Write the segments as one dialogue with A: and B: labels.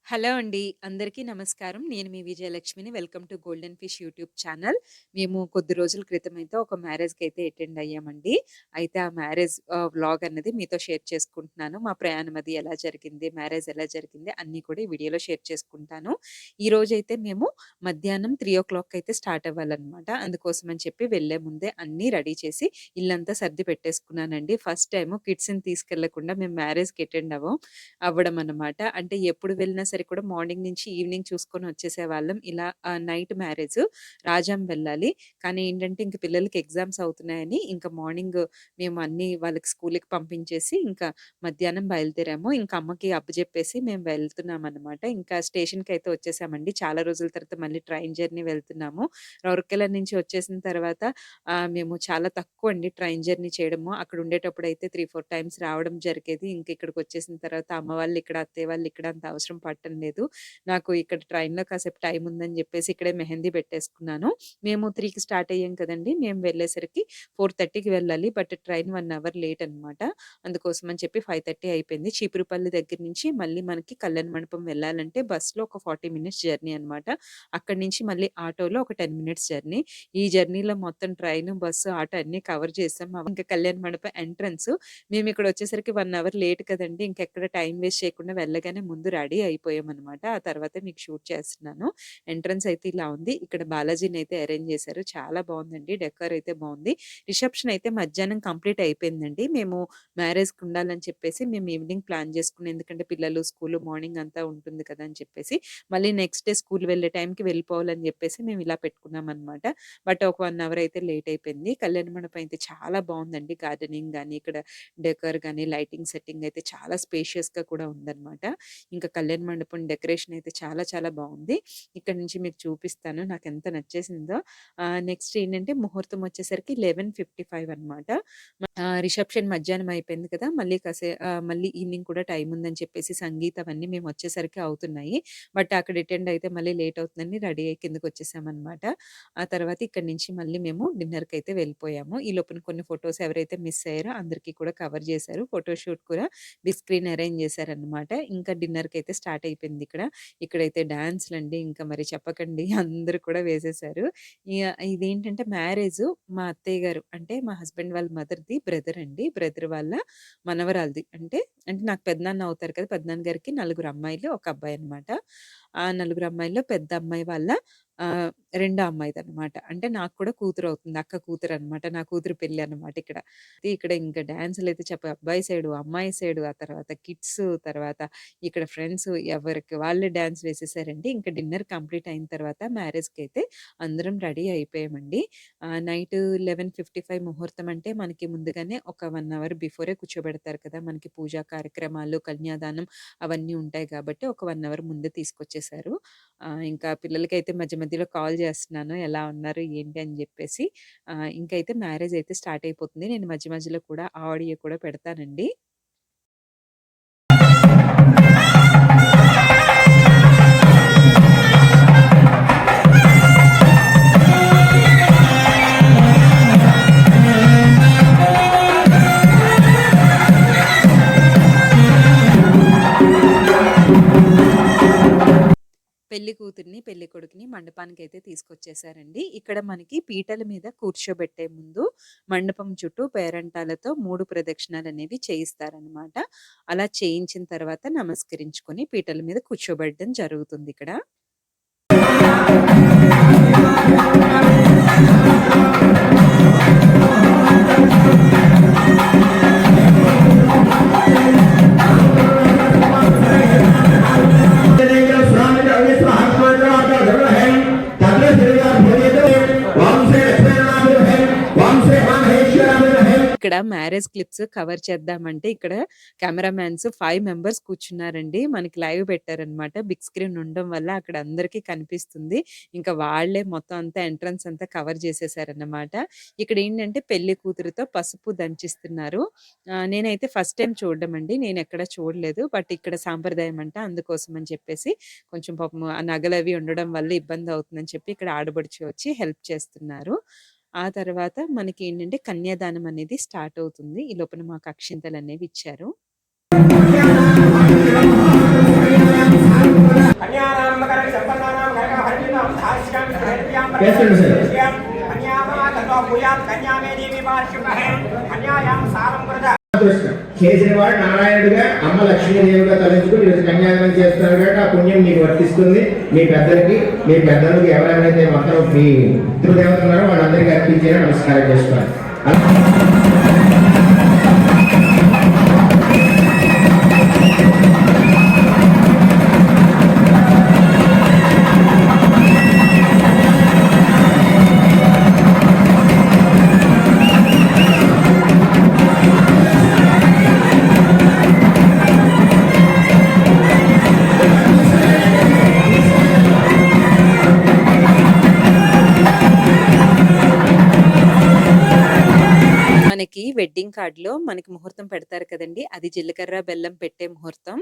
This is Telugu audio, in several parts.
A: హలో అండి. అందరికీ నమస్కారం. నేను మీ విజయలక్ష్మిని. Welcome to Golden Fish YouTube channel. మేము కొద్ది రోజుల క్రితమైతే ఒక మ్యారేజ్‌కైతే అటెండ్ అయ్యామండి. అయితే ఆ మ్యారేజ్ వ్లాగ్ అన్నది మీతో షేర్ చేసుకుంటున్నాను. మా ప్రయాణం అది ఎలా జరిగింది, మ్యారేజ్ ఎలా జరిగింది అన్నీ కూడా ఈ వీడియోలో షేర్ చేసుకుంటాను. ఈరోజైతే మేము మధ్యాహ్నం 3:00 అయితే స్టార్ట్ అవ్వాలనమాట. అందుకోసం అని చెప్పి వెళ్ళే ముందే అన్నీ రెడీ చేసి ఇల్లంతా సర్ది పెట్టేసుకున్నానండి. ఫస్ట్ టైము కిడ్స్‌ని తీసుకెళ్ళకుండా మేము మ్యారేజ్‌కి అటెండ్ అవ్వడం అన్నమాట. అంటే ఎప్పుడు వెళ్ళినా సరే కూడా మార్నింగ్ నుంచి ఈవినింగ్ చూసుకొని వచ్చేసేవాళ్ళం. ఇలా నైట్ మ్యారేజు రాజాం వెళ్ళాలి. కానీ ఏంటంటే ఇంక పిల్లలకి ఎగ్జామ్స్ అవుతున్నాయని ఇంకా మార్నింగ్ మేము అన్నీ వాళ్ళకి స్కూలుకి పంపించేసి ఇంకా మధ్యాహ్నం బయలుదేరాము. ఇంకా అమ్మకి అప్పజెప్పేసి మేము వెళ్తున్నామనమాట. ఇంకా స్టేషన్‌కైతే వచ్చేసామండి. చాలా రోజుల తర్వాత మళ్ళీ ట్రైన్ జర్నీ వెళ్తున్నాము. రౌరకెలా నుంచి వచ్చేసిన తర్వాత మేము చాలా తక్కువండి ట్రైన్ జర్నీ చేయడము. అక్కడ ఉండేటప్పుడైతే 3, 4 టైమ్స్ రావడం జరిగేది. ఇంక ఇక్కడికొచ్చేసిన తర్వాత అమ్మ వాళ్ళు ఇక్కడ, అత్తయ్య వాళ్ళు ఇక్కడ అంత అవసరం పడటం లేదు. నాకు ఇక్కడ ట్రైన్‌లో కాసేపు టైం ఉందని జెప్పేసి ఇక్కడే మెహందీ పెట్టేసుకున్నాను. మేము 3కి స్టార్ట్ అయ్యాం కదండీ! మేము వెళ్ళేసరికి 4:30కి వెళ్ళాలి. బట్ ట్రైన్ 1 అవర్ లేట్ అనమాట. అందుకోసం అని చెప్పి 5:30 అయిపోయింది. చీపురుపల్లి దగ్గర నుంచి మళ్ళీ మనకి కళ్యాణ మండపం వెళ్ళాలంటే బస్‌లో ఒక 40 మినిట్స్ జర్నీ అనమాట. అక్కడి నుంచి మళ్ళీ ఆటోలో ఒక 10 మినిట్స్ జర్నీ. ఈ జర్నీలో మొత్తం ట్రైను, బస్సు, ఆటో అన్నీ కవర్ చేసాం. ఇంకా కళ్యాణ మండపం ఎంట్రన్స్ మేమిక్కడొచ్చేసరికి 1 అవర్ లేట్ కదండీ! ఇంకెక్కడ టైం వేస్ట్ చేయకుండా వెళ్ళగానే ముందు రెడీ అయిపోయామనమాట. ఆ తర్వాతే మీకు షూట్ చేస్తున్నాను. ఎంట్రన్స్ అయితే ఇలా ఉంది. ఇక్కడ బాలాజీనైతే అరేంజ్ చేశారు. చాలా బావుందండి. డెకర్ అయితే బావుంది. రిసెప్షన్ అయితే మధ్యాహ్నం కంప్లీట్ అయిపోయిందండి. మేము మ్యారేజ్‌కి ఉండాలని చెప్పేసి మేము ఈవినింగ్ ప్లాన్ చేసుకున్నాం. ఎందుకంటే పిల్లలు స్కూలు మార్నింగ్ అంతా ఉంటుంది కదా! అని చెప్పేసి. మళ్ళీ నెక్స్ట్ డే స్కూల్ వెళ్ళే టైంకి వెళ్ళిపోవాలని చెప్పేసి మేము ఇలా పెట్టుకున్నామనమాట. బట్ ఒక 1 అవర్ అయితే లేట్ అయిపోయింది. కళ్యాణ మండపం అయితే చాలా బావుందండి. గార్డెనింగ్ గాని, ఇక్కడ డెకర్ గాని, లైటింగ్ సెట్టింగ్ అయితే చాలా స్పేషియస్‌గా కూడా ఉందనమాట. ఇంకా కళ్యాణ మండపం డెకరేషన్ అయితే చాలా చాలా బావుంది. ఇక్కడ నుంచి మీకు చూపిస్తాను నాకెంత నచ్చేసిందో. నెక్స్ట్ ఏంటంటే ముహూర్తం వచ్చేసరికి 11:55 అనమాట. రిసెప్షన్ మధ్యాహ్నం అయిపోయింది కదా! మళ్ళీ ఈవినింగ్ కూడా టైం ఉందని చెప్పేసి సంగీత్ అవన్నీ మేము వచ్చేసరికి అవుతున్నాయి. బట్ అక్కడ అటెండ్ అయితే మళ్ళీ లేట్ అవుతుందని రెడీ అయ్యి కిందకొచ్చేసామనమాట. ఆ తర్వాత ఇక్కడి నుంచి మళ్ళీ మేము డిన్నర్‌కైతే వెళ్ళిపోయాము. ఈ లోపున కొన్ని ఫోటోస్ ఎవరైతే మిస్ అయ్యారో అందరికీ కూడా కవర్ చేశారు. ఫోటోషూట్ కూడా బిగ్ స్క్రీన్ అరేంజ్ చేశారనమాట. ఇంకా డిన్నర్‌కైతే స్టార్ట్ అయిపోయింది ఇక్కడ. ఇక్కడైతే డాన్స్‌లండి ఇంకా మరి చెప్పకండి అందరూ కూడా వేసేశారు. ఇగ ఇదేంటంటే మ్యారేజు మా అత్తయ్య గారు అంటే మా హస్బెండ్ వాళ్ళ మదర్‌ది బ్రదర్ అండి. బ్రదర్ వాళ్ళ మనవరాలిది. అంటే నాకు పెదనాన్న అవుతారు కదా! పెదనాన్న గారికి నలుగురు అమ్మాయిలు, ఒక అబ్బాయి అనమాట. ఆ నలుగురు అమ్మాయిల్లో పెద్ద అమ్మాయి వాళ్ళ రెండో అమ్మాయిదనమాట. అంటే నాకు కూడా కూతురవుతుంది. అక్క కూతురనమాట. నా కూతురు పెళ్లి అనమాట ఇక్కడ. ఇక్కడ ఇంకా డాన్సులయితే అబ్బాయి సైడు, అమ్మాయి సైడు, ఆ తర్వాత కిడ్స్, తర్వాత ఇక్కడ ఫ్రెండ్స్ ఎవరికి వాళ్ళే డాన్స్ వేసేసారండి. ఇంకా డిన్నర్ కంప్లీట్ అయిన తర్వాత మ్యారేజ్‌కైతే అందరం రెడీ అయిపోయామండి. నైట్ 11:55 ముహూర్తం అంటే మనకి ముందుగానే ఒక 1 అవర్ బిఫోరే కూర్చోబెడతారు కదా! మనకి పూజా కార్యక్రమాలు, కన్యాదానం అవన్నీ ఉంటాయి కాబట్టి ఒక 1 అవర్ ముందే తీసుకొచ్చేసారు. ఇంకా పిల్లలకైతే మధ్య మధ్యలో కాల్ చేస్తున్నాను. ఎలా ఉన్నారు? ఏంటి? అని జెప్పేసి. ఇంకైతే మ్యారేజ్ అయితే స్టార్ట్ అయిపోతుంది. నేను మధ్య మధ్యలో కూడా ఆడియో కూడా పెడతానండి. పెళ్లి కూతురిని, పెళ్లి కొడుకుని మండపానికైతే తీసుకొచ్చేసారండి. ఇక్కడ మనకి పీటల మీద కూర్చోబెట్టే ముందు మండపం చుట్టూ పేరంటాలతో 3 ప్రదక్షిణాలనేవి చేయిస్తారనమాట. అలా చేయించిన తర్వాత నమస్కరించుకొని పీటల మీద కూర్చోబెట్టడం జరుగుతుందిక్కడ. ఇక్కడ మ్యారేజ్ క్లిప్స్ కవర్ చేద్దామంటే ఇక్కడ కెమెరామాన్స్ 5 మెంబర్స్ కూర్చున్నారండి. మనకి లైవ్ పెట్టారనమాట. బిగ్ స్క్రీన్ ఉండడం వల్ల అక్కడ అందరికీ కనిపిస్తుంది. ఇంకా వాళ్ళే మొత్తం అంతా ఎంట్రన్స్ అంతా కవర్ చేసేసారన్నమాట. ఇక్కడేంటంటే పెళ్లి కూతురితో పసుపు దంచిస్తున్నారు. నేనైతే ఫస్ట్ టైమ్ చూడడం అండి. నేనెక్కడ చూడలేదు. బట్ ఇక్కడ సాంప్రదాయం అంట. అందుకోసం అని చెప్పేసి కొంచెం పాపం ఆ నగలవి ఉండడం వల్ల ఇబ్బందవుతుందని చెప్పి ఇక్కడ ఆడపడుచు వచ్చి హెల్ప్ చేస్తున్నారు. ఆ తర్వాత మనకేంటంటే కన్యాదానం అనేది స్టార్ట్ అవుతుంది. ఈ లోపల మాకు అక్షింతలనేవి ఇచ్చారు.
B: చేస్తుండు సార్. చేసిన వాడు నారాయణుడిగా అమ్మ లక్ష్మీదేవిగా తలంచుకుని ఈరోజు కన్యాదానం చేస్తున్నారు కాబట్టి ఆ పుణ్యం మీకు వర్తిస్తుంది. మీ పెద్దలకి ఎవరెవరైతే మొత్తం మీ పితృదేవత ఉన్నారో వాళ్ళందరికీ అర్పించేలా నమస్కారం చేసుకోవాలి.
A: మనకి వెడ్డింగ్ కార్డ్‌లో మనకి ముహూర్తం పెడతారు కదండీ! అది జీలకర్ర, బెల్లం పెట్టే ముహూర్తం.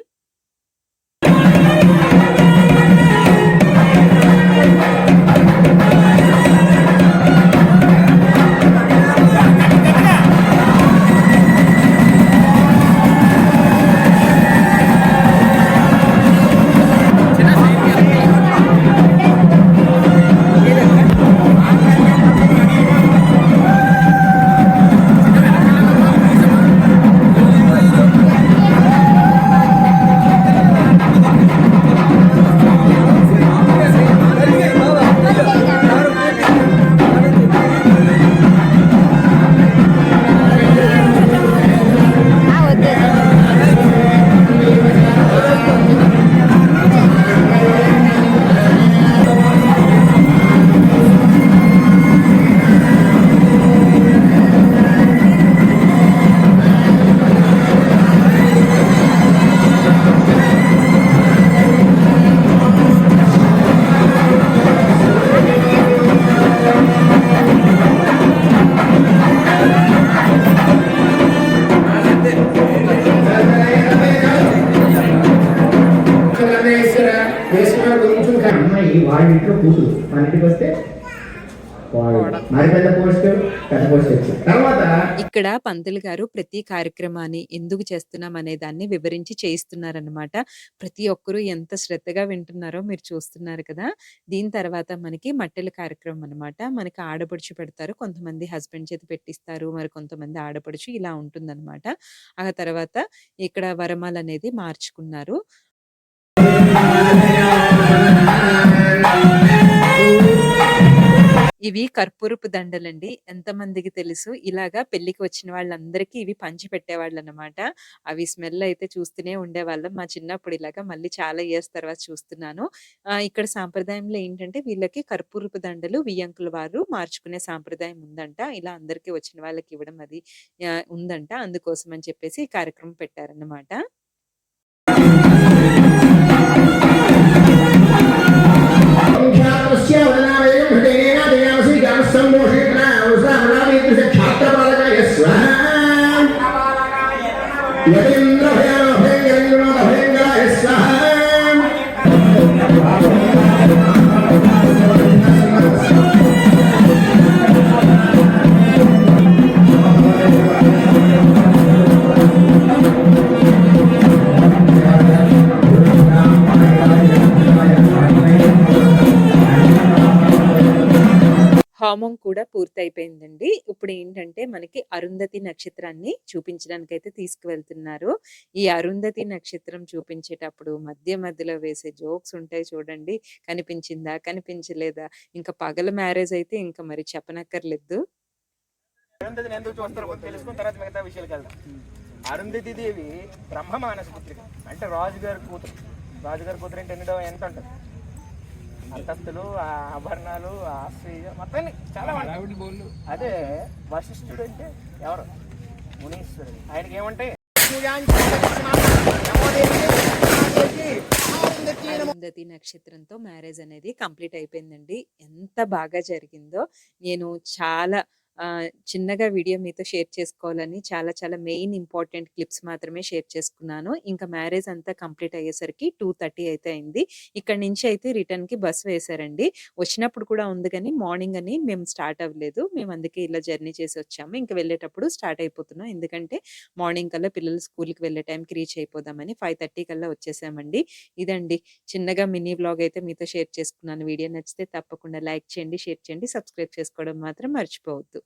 A: అమ్మాయి వాళ్ళ ఇంట్లో కూతురు మన ఇంటికి వస్తే ఇక్కడ పంతులు గారు ప్రతి కార్యక్రమాన్ని ఎందుకు చేస్తున్నాం అనే దాన్ని వివరించి చేయిస్తున్నారన్నమాట. ప్రతి ఒక్కరూ ఎంత శ్రద్ధగా వింటున్నారో మీరు చూస్తున్నారు కదా! దీని తర్వాత మనకి మట్టెల కార్యక్రమం అన్నమాట. మనకి ఆడపడుచు పెడతారు. కొంతమంది హస్బెండ్ చేత పెట్టిస్తారు. మరి కొంతమంది ఆడపడుచు ఇలా ఉంటుందన్నమాట. ఆ తర్వాత ఇక్కడ వరమాలనేది మార్చుకున్నారు. ఇవి కర్పూరపు దండలండి. ఎంతమందికి తెలుసు? ఇలాగా పెళ్ళికి వచ్చిన వాళ్ళందరికీ ఇవి పంచి పెట్టేవాళ్ళనమాట. అవి స్మెల్ అయితే చూస్తూనే ఉండేవాళ్ళం. మా చిన్నప్పుడు ఇలాగా మళ్ళీ చాలా ఇయర్స్ తర్వాత చూస్తున్నాను. ఇక్కడ సాంప్రదాయంలో ఏంటంటే వీళ్ళకి కర్పూరపు దండలు వియ్యంకుల వారు మార్చుకునే సాంప్రదాయం ఉందంట. ఇలా అందరికీ వచ్చిన వాళ్ళకి ఇవ్వడం అది ఉందంట. అందుకోసం అని చెప్పేసి ఈ కార్యక్రమం పెట్టారన్నమాట. హోమం కూడా పూర్తయిపోయిందండి. ఇప్పుడు ఏంటంటే మనకి అరుంధతి నక్షత్రాన్ని చూపించడానికైతే తీసుకువెళ్తున్నారు. ఈ అరుంధతి నక్షత్రం చూపించేటప్పుడు మధ్యలో వేసే జోక్స్ ఉంటాయి చూడండి. కనిపించిందా? కనిపించలేదా? ఇంకా పగల మ్యారేజ్ అయితే ఇంకా మరి చెప్పనక్కర్లేదు.
C: అరుంధతి దేవి బ్రహ్మ మానస పుత్రిక అంటే రాజుగారి కూతురు. రాజుగారి కూతురు అంటే ఎంత ఉంటుంది? అంతస్తులు, ఆభరణాలు, ఆస్తి మొత్తాన్ని చాలా అదే వశిష్ఠుడు అంటే ఎవరు? మునీశ్వరుడు. ఆయనకి ఏమంటాయి?
A: అరుంధతి నక్షత్రంతో మ్యారేజ్ అనేది కంప్లీట్ అయిపోయిందండి. ఎంత బాగా జరిగిందో నేను చాలా చిన్నగా వీడియో మీతో షేర్ చేసుకోవాలని చాలా చాలా మెయిన్ ఇంపార్టెంట్ క్లిప్స్ మాత్రమే షేర్ చేసుకున్నాను. ఇంకా మ్యారేజ్ అంతా కంప్లీట్ అయ్యేసరికి 2:30 అయితే అయింది. ఇక్కడి నుంచి అయితే రిటర్న్‌కి బస్ వేశారండి. వచ్చినప్పుడు కూడా ఉంది గానీ మార్నింగ్ అని మేము స్టార్ట్ అవ్వలేదు. మేము అందుకే ఇలా జర్నీ చేసి వచ్చాము. ఇంక వెళ్ళేటప్పుడు స్టార్ట్ అయిపోతున్నాం. ఎందుకంటే మార్నింగ్ కల్లా పిల్లలు స్కూల్‌కి వెళ్ళే టైంకి రీచ్ అయిపోదామని 5:30 కల్లా వచ్చేసామండి. ఇదండి చిన్నగా మినీ వ్లాగ్ అయితే మీతో షేర్ చేసుకున్నాను. వీడియో నచ్చితే తప్పకుండా లైక్ చేయండి, షేర్ చేయండి, సబ్స్క్రైబ్ చేసుకోవడం మాత్రం మర్చిపోవద్దు.